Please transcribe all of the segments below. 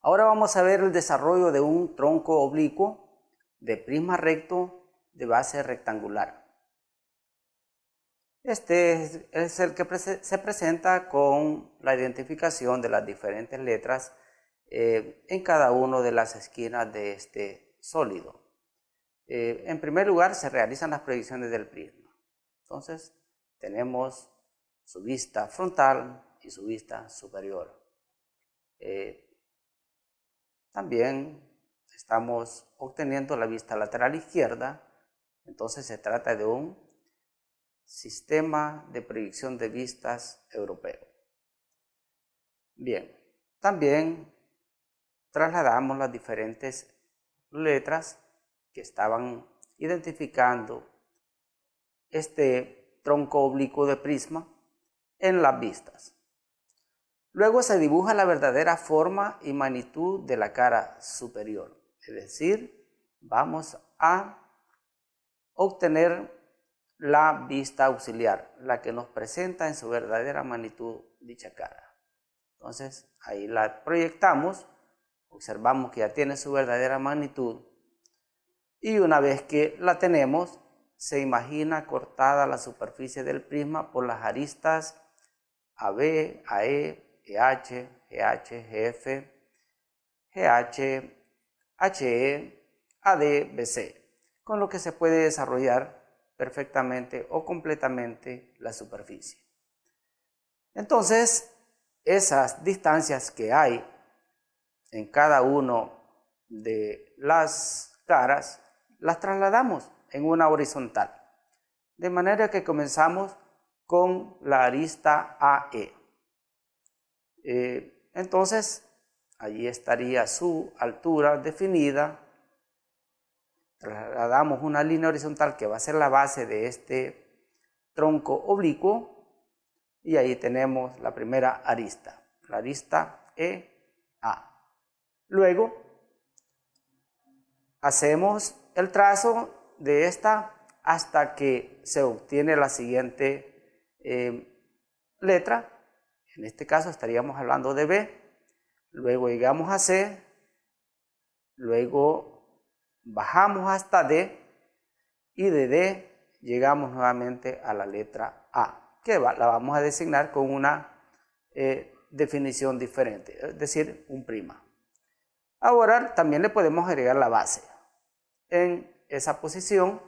Ahora vamos a ver el desarrollo de un tronco oblicuo de prisma recto de base rectangular. Este es el que se presenta con la identificación de las diferentes letras en cada una de las esquinas de este sólido. En primer lugar, se realizan las proyecciones del prisma. Entonces, tenemos su vista frontal y su vista superior. También estamos obteniendo la vista lateral izquierda. Entonces, se trata de un sistema de proyección de vistas europeo. Bien, también trasladamos las diferentes letras que estaban identificando este tronco oblicuo de prisma en las vistas. Luego se dibuja la verdadera forma y magnitud de la cara superior, es decir, vamos a obtener la vista auxiliar, la que nos presenta en su verdadera magnitud dicha cara. Entonces ahí la proyectamos, observamos que ya tiene su verdadera magnitud y una vez que la tenemos, se imagina cortada la superficie del prisma por las aristas AB, AE, EH, GH, GF, GH, HE, AD, BC, con lo que se puede desarrollar perfectamente o completamente la superficie. Entonces, esas distancias que hay en cada uno de las caras, las trasladamos en una horizontal. De manera que comenzamos con la arista AE. Entonces, allí estaría su altura definida. Trasladamos una línea horizontal que va a ser la base de este tronco oblicuo y ahí tenemos la primera arista, la arista EA. Luego hacemos el trazo de esta hasta que se obtiene la siguiente letra. En este caso estaríamos hablando de B, luego llegamos a C, luego bajamos hasta D y de D llegamos nuevamente a la letra A, que la vamos a designar con una definición diferente, es decir, un prima. Ahora también le podemos agregar la base en esa posición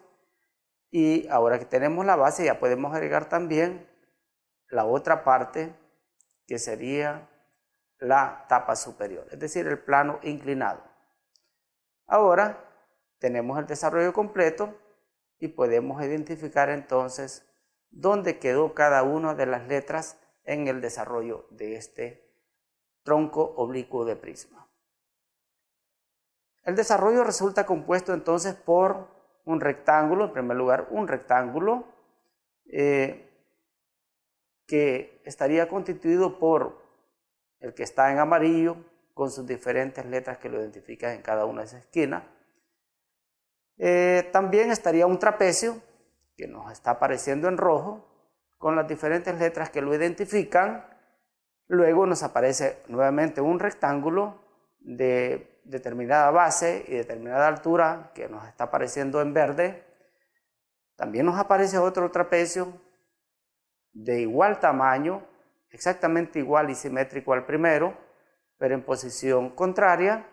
y ahora que tenemos la base ya podemos agregar también la otra parte que sería la tapa superior, es decir, el plano inclinado. Ahora tenemos el desarrollo completo y podemos identificar entonces dónde quedó cada una de las letras en el desarrollo de este tronco oblicuo de prisma. El desarrollo resulta compuesto entonces por un rectángulo, en primer lugar un rectángulo que estaría constituido por el que está en amarillo con sus diferentes letras que lo identifican en cada una de esas esquinas. También estaría un trapecio que nos está apareciendo en rojo con las diferentes letras que lo identifican. Luego nos aparece nuevamente un rectángulo de determinada base y determinada altura que nos está apareciendo en verde. También nos aparece otro trapecio de igual tamaño, exactamente igual y simétrico al primero, pero en posición contraria.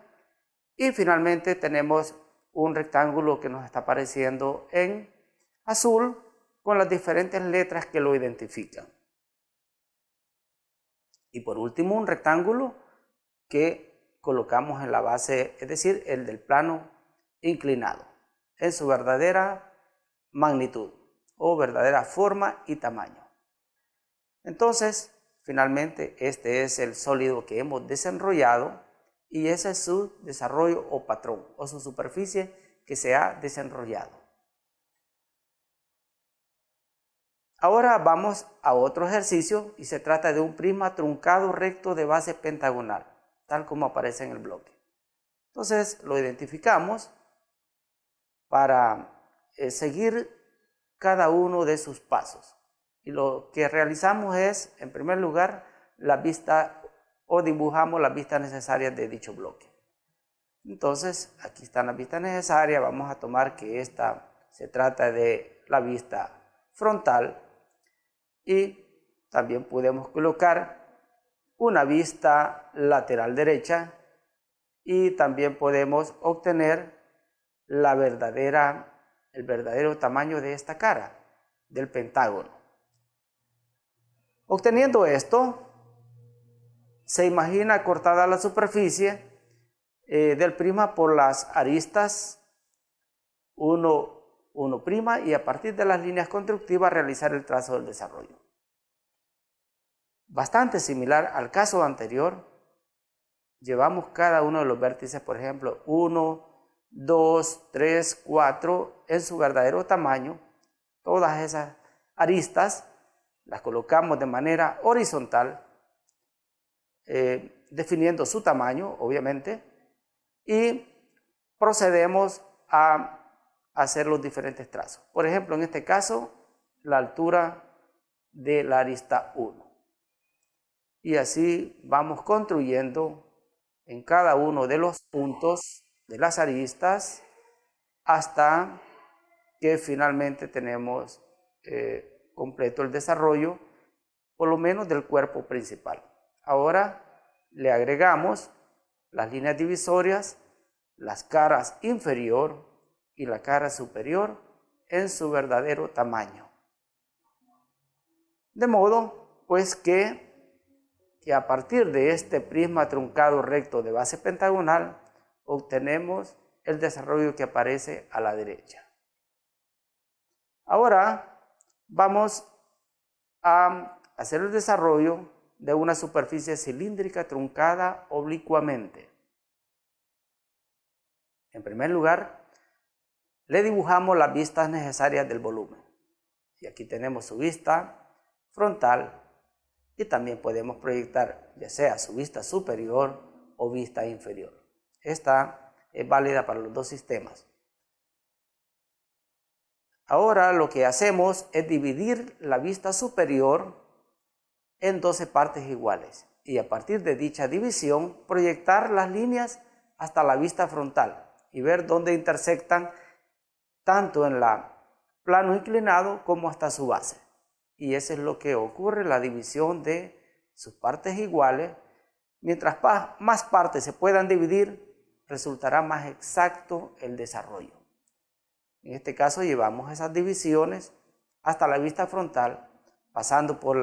Y finalmente tenemos un rectángulo que nos está apareciendo en azul con las diferentes letras que lo identifican. Y por último un rectángulo que colocamos en la base, es decir, el del plano inclinado, en su verdadera magnitud o verdadera forma y tamaño. Entonces, finalmente, este es el sólido que hemos desenrollado y ese es su desarrollo o patrón o su superficie que se ha desenrollado. Ahora vamos a otro ejercicio y se trata de un prisma truncado recto de base pentagonal, tal como aparece en el bloque. Entonces lo identificamos para seguir cada uno de sus pasos. Y lo que realizamos es, en primer lugar, la vista o dibujamos las vistas necesarias de dicho bloque. Entonces, aquí están las vistas necesarias. Vamos a tomar que esta se trata de la vista frontal y también podemos colocar una vista lateral derecha y también podemos obtener el verdadero tamaño de esta cara, del pentágono. Obteniendo esto, se imagina cortada la superficie del prisma por las aristas 1, 1', y a partir de las líneas constructivas realizar el trazo del desarrollo. Bastante similar al caso anterior, llevamos cada uno de los vértices, por ejemplo, 1, 2, 3, 4, en su verdadero tamaño. Todas esas aristas las colocamos de manera horizontal, definiendo su tamaño, obviamente, y procedemos a hacer los diferentes trazos. Por ejemplo, en este caso, la altura de la arista 1. Y así vamos construyendo en cada uno de los puntos de las aristas hasta que finalmente tenemos completo el desarrollo, por lo menos del cuerpo principal. Ahora le agregamos las líneas divisorias, las caras inferior y la cara superior en su verdadero tamaño. De modo pues que a partir de este prisma truncado recto de base pentagonal obtenemos el desarrollo que aparece a la derecha. Ahora vamos a hacer el desarrollo de una superficie cilíndrica truncada oblicuamente. En primer lugar, le dibujamos las vistas necesarias del volumen. Y aquí tenemos su vista frontal y también podemos proyectar ya sea su vista superior o vista inferior. Esta es válida para los dos sistemas. Ahora lo que hacemos es dividir la vista superior en 12 partes iguales y a partir de dicha división proyectar las líneas hasta la vista frontal y ver dónde intersectan tanto en el plano inclinado como hasta su base. Y eso es lo que ocurre, la división de sus partes iguales. Mientras más partes se puedan dividir, resultará más exacto el desarrollo. En este caso llevamos esas divisiones hasta la vista frontal, pasando por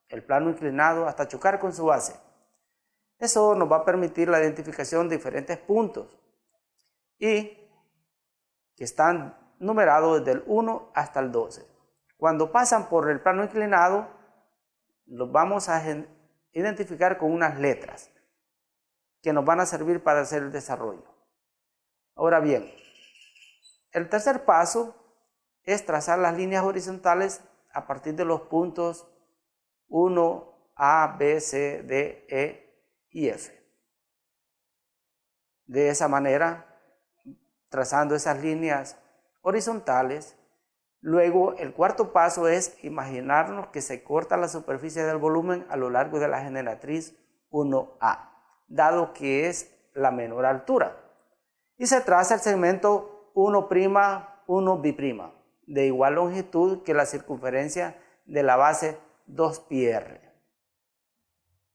el plano inclinado hasta chocar con su base. Eso nos va a permitir la identificación de diferentes puntos y que están numerados desde el 1 hasta el 12. Cuando pasan por el plano inclinado, los vamos a identificar con unas letras que nos van a servir para hacer el desarrollo. Ahora bien, el tercer paso es trazar las líneas horizontales a partir de los puntos 1, A, B, C, D, E y F. De esa manera, trazando esas líneas horizontales, luego el cuarto paso es imaginarnos que se corta la superficie del volumen a lo largo de la generatriz 1A, dado que es la menor altura. Y se traza el segmento 1', 1', de igual longitud que la circunferencia de la base 2πr.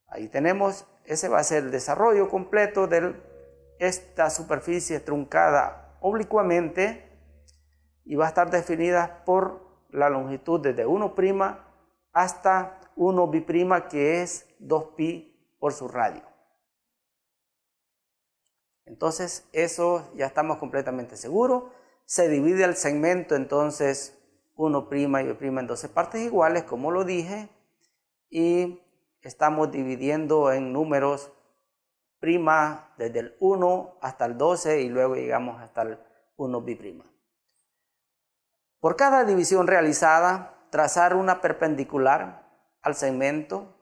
Ahí tenemos, ese va a ser el desarrollo completo de esta superficie truncada oblicuamente y va a estar definida por la longitud desde 1' hasta 1', que es 2π por su radio. Entonces eso ya estamos completamente seguros. Se divide el segmento entonces 1' y B' en 12 partes iguales, como lo dije, y estamos dividiendo en números prima desde el 1 hasta el 12 y luego llegamos hasta el 1'. Por cada división realizada, trazar una perpendicular al segmento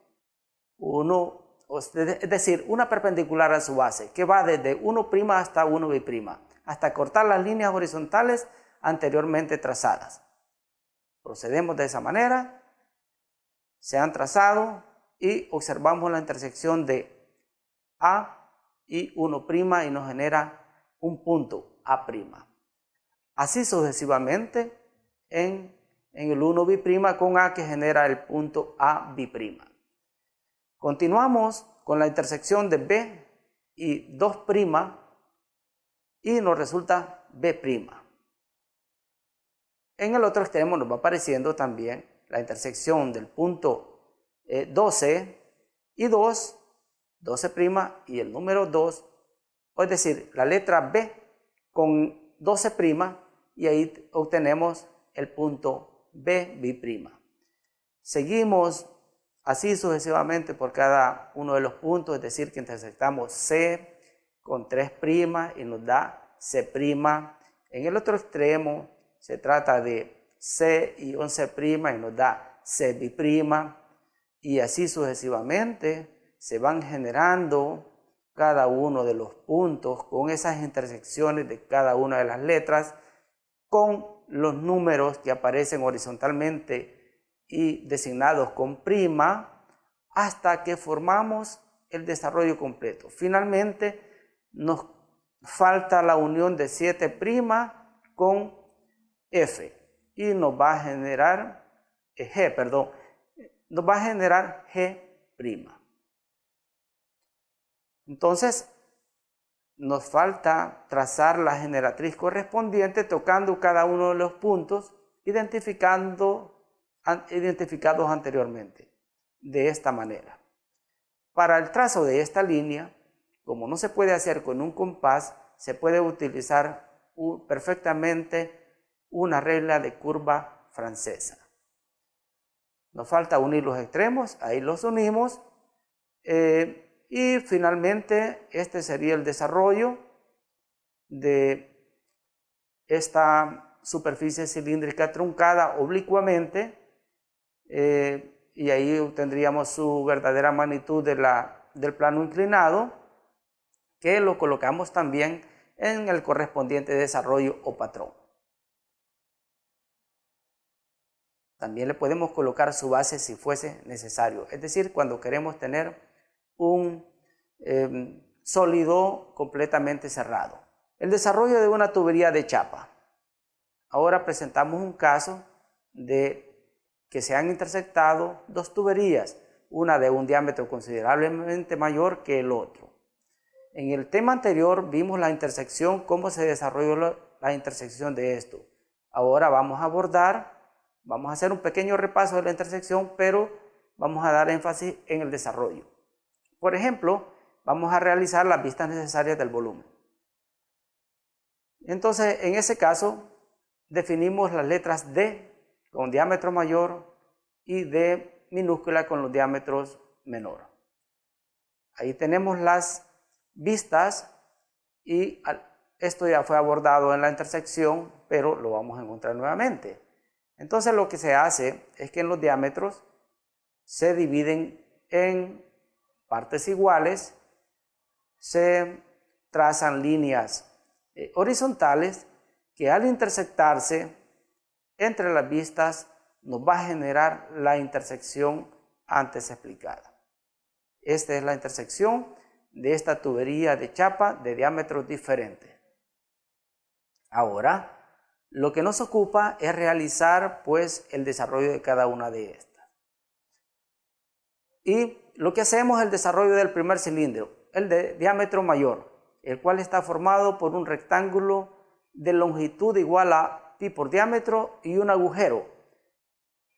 1, es decir, una perpendicular a su base, que va desde 1' hasta 1', hasta cortar las líneas horizontales anteriormente trazadas. Procedemos de esa manera, se han trazado y observamos la intersección de A y 1' y nos genera un punto A'. Así sucesivamente en el 1' con A que genera el punto A'. Continuamos con la intersección de B y 2' y nos resulta B'. En el otro extremo nos va apareciendo también la intersección del punto 12 y 2, 12' y el número 2, es decir, la letra B con 12' y ahí obtenemos el punto B'. Seguimos así sucesivamente por cada uno de los puntos, es decir, que intersectamos C con 3' y nos da C'. En el otro extremo se trata de C y 11' y nos da C'. Y así sucesivamente se van generando cada uno de los puntos con esas intersecciones de cada una de las letras con los números que aparecen horizontalmente y designados con prima hasta que formamos el desarrollo completo. Finalmente nos falta la unión de 7' con F y nos va a generar G'. Entonces nos falta trazar la generatriz correspondiente tocando cada uno de los puntos identificados anteriormente de esta manera. Para el trazo de esta línea, como no se puede hacer con un compás, se puede utilizar perfectamente una regla de curva francesa. Nos falta unir los extremos, ahí los unimos y finalmente este sería el desarrollo de esta superficie cilíndrica truncada oblicuamente y ahí obtendríamos su verdadera magnitud del plano inclinado, que lo colocamos también en el correspondiente desarrollo o patrón. También le podemos colocar su base si fuese necesario, es decir, cuando queremos tener un sólido completamente cerrado. El desarrollo de una tubería de chapa. Ahora presentamos un caso de que se han intersectado dos tuberías, una de un diámetro considerablemente mayor que el otro. En el tema anterior vimos la intersección, cómo se desarrolló la intersección de esto. Ahora vamos a hacer un pequeño repaso de la intersección, pero vamos a dar énfasis en el desarrollo. Por ejemplo, vamos a realizar las vistas necesarias del volumen. Entonces, en ese caso, definimos las letras D con diámetro mayor y D minúscula con los diámetros menor. Ahí tenemos las vistas y esto ya fue abordado en la intersección, pero lo vamos a encontrar nuevamente. Entonces lo que se hace es que en los diámetros se dividen en partes iguales, se trazan líneas horizontales que al intersectarse entre las vistas nos va a generar la intersección antes explicada. Esta es la intersección de esta tubería de chapa de diámetros diferentes. Ahora, lo que nos ocupa es realizar pues el desarrollo de cada una de estas. Y lo que hacemos es el desarrollo del primer cilindro, el de diámetro mayor, el cual está formado por un rectángulo de longitud igual a pi por diámetro y un agujero.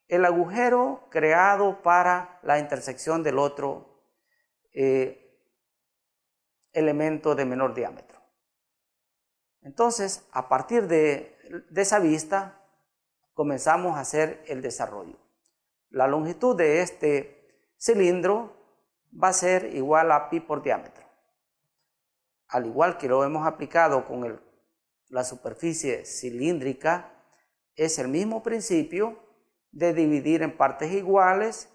El agujero creado para la intersección del otro elemento de menor diámetro. Entonces, a partir de esa vista, comenzamos a hacer el desarrollo. La longitud de este cilindro va a ser igual a pi por diámetro. Al igual que lo hemos aplicado con la superficie cilíndrica, es el mismo principio de dividir en partes iguales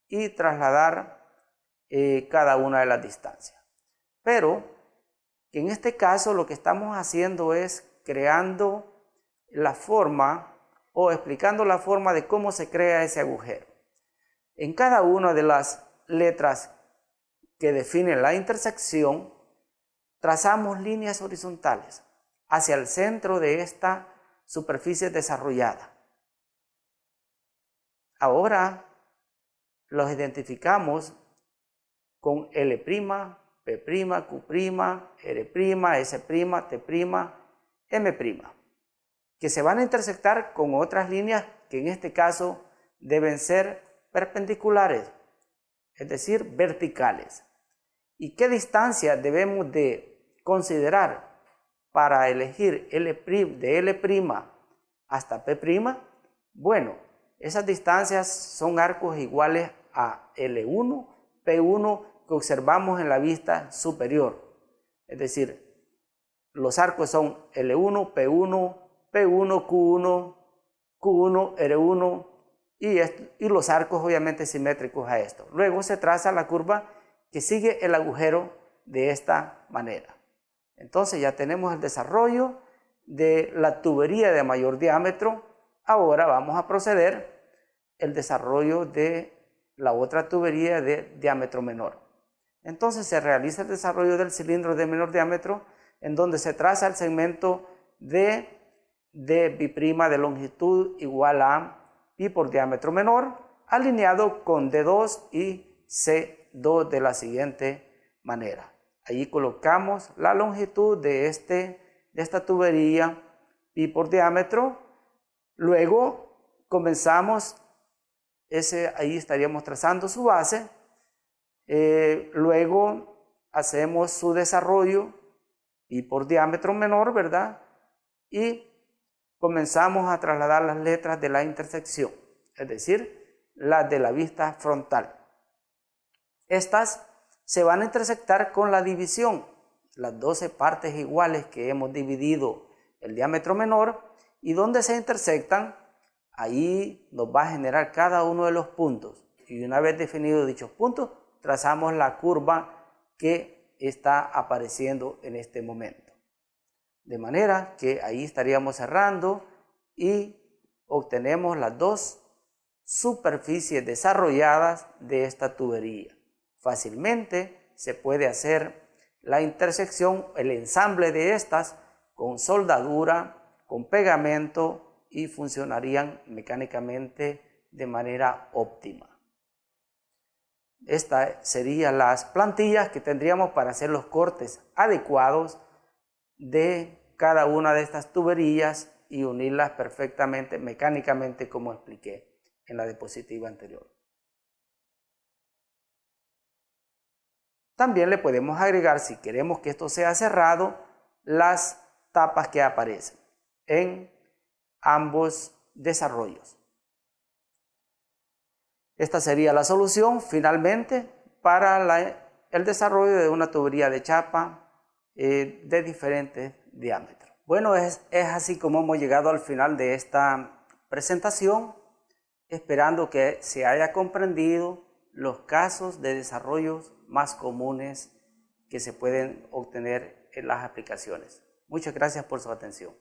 y trasladar cada una de las distancias. Pero que en este caso lo que estamos haciendo es creando la forma o explicando la forma de cómo se crea ese agujero. En cada una de las letras que definen la intersección, trazamos líneas horizontales hacia el centro de esta superficie desarrollada. Ahora los identificamos con L', P', Q', R', S', T', M', que se van a intersectar con otras líneas que en este caso deben ser perpendiculares, es decir, verticales. ¿Y qué distancia debemos de considerar para elegir de L' hasta P'? Bueno, esas distancias son arcos iguales a L1, P1 que observamos en la vista superior. Es decir, los arcos son L1, P1, P1, Q1, Q1, R1 y los arcos obviamente simétricos a esto. Luego se traza la curva que sigue el agujero de esta manera. Entonces ya tenemos el desarrollo de la tubería de mayor diámetro. Ahora vamos a proceder el desarrollo de la otra tubería de diámetro menor. Entonces se realiza el desarrollo del cilindro de menor diámetro, en donde se traza el segmento de B' de longitud igual a pi por diámetro menor, alineado con D2 y C2 de la siguiente manera. Allí colocamos la longitud de esta tubería pi por diámetro. Luego comenzamos, ahí estaríamos trazando su base. Luego hacemos su desarrollo pi por diámetro menor, ¿verdad? Y comenzamos a trasladar las letras de la intersección, es decir, las de la vista frontal. Estas se van a intersectar con la división, las 12 partes iguales que hemos dividido el diámetro menor, y donde se intersectan, ahí nos va a generar cada uno de los puntos. Y una vez definidos dichos puntos, trazamos la curva que está apareciendo en este momento. De manera que ahí estaríamos cerrando y obtenemos las dos superficies desarrolladas de esta tubería. Fácilmente se puede hacer la intersección, el ensamble de estas con soldadura, con pegamento y funcionarían mecánicamente de manera óptima. Estas serían las plantillas que tendríamos para hacer los cortes adecuados de cada una de estas tuberías y unirlas perfectamente mecánicamente, como expliqué en la diapositiva anterior. También le podemos agregar, si queremos que esto sea cerrado, las tapas que aparecen en ambos desarrollos. Esta sería la solución finalmente para el desarrollo de una tubería de chapa de diferentes diámetros. Bueno, es así como hemos llegado al final de esta presentación, esperando que se haya comprendido los casos de desarrollos más comunes que se pueden obtener en las aplicaciones. Muchas gracias por su atención.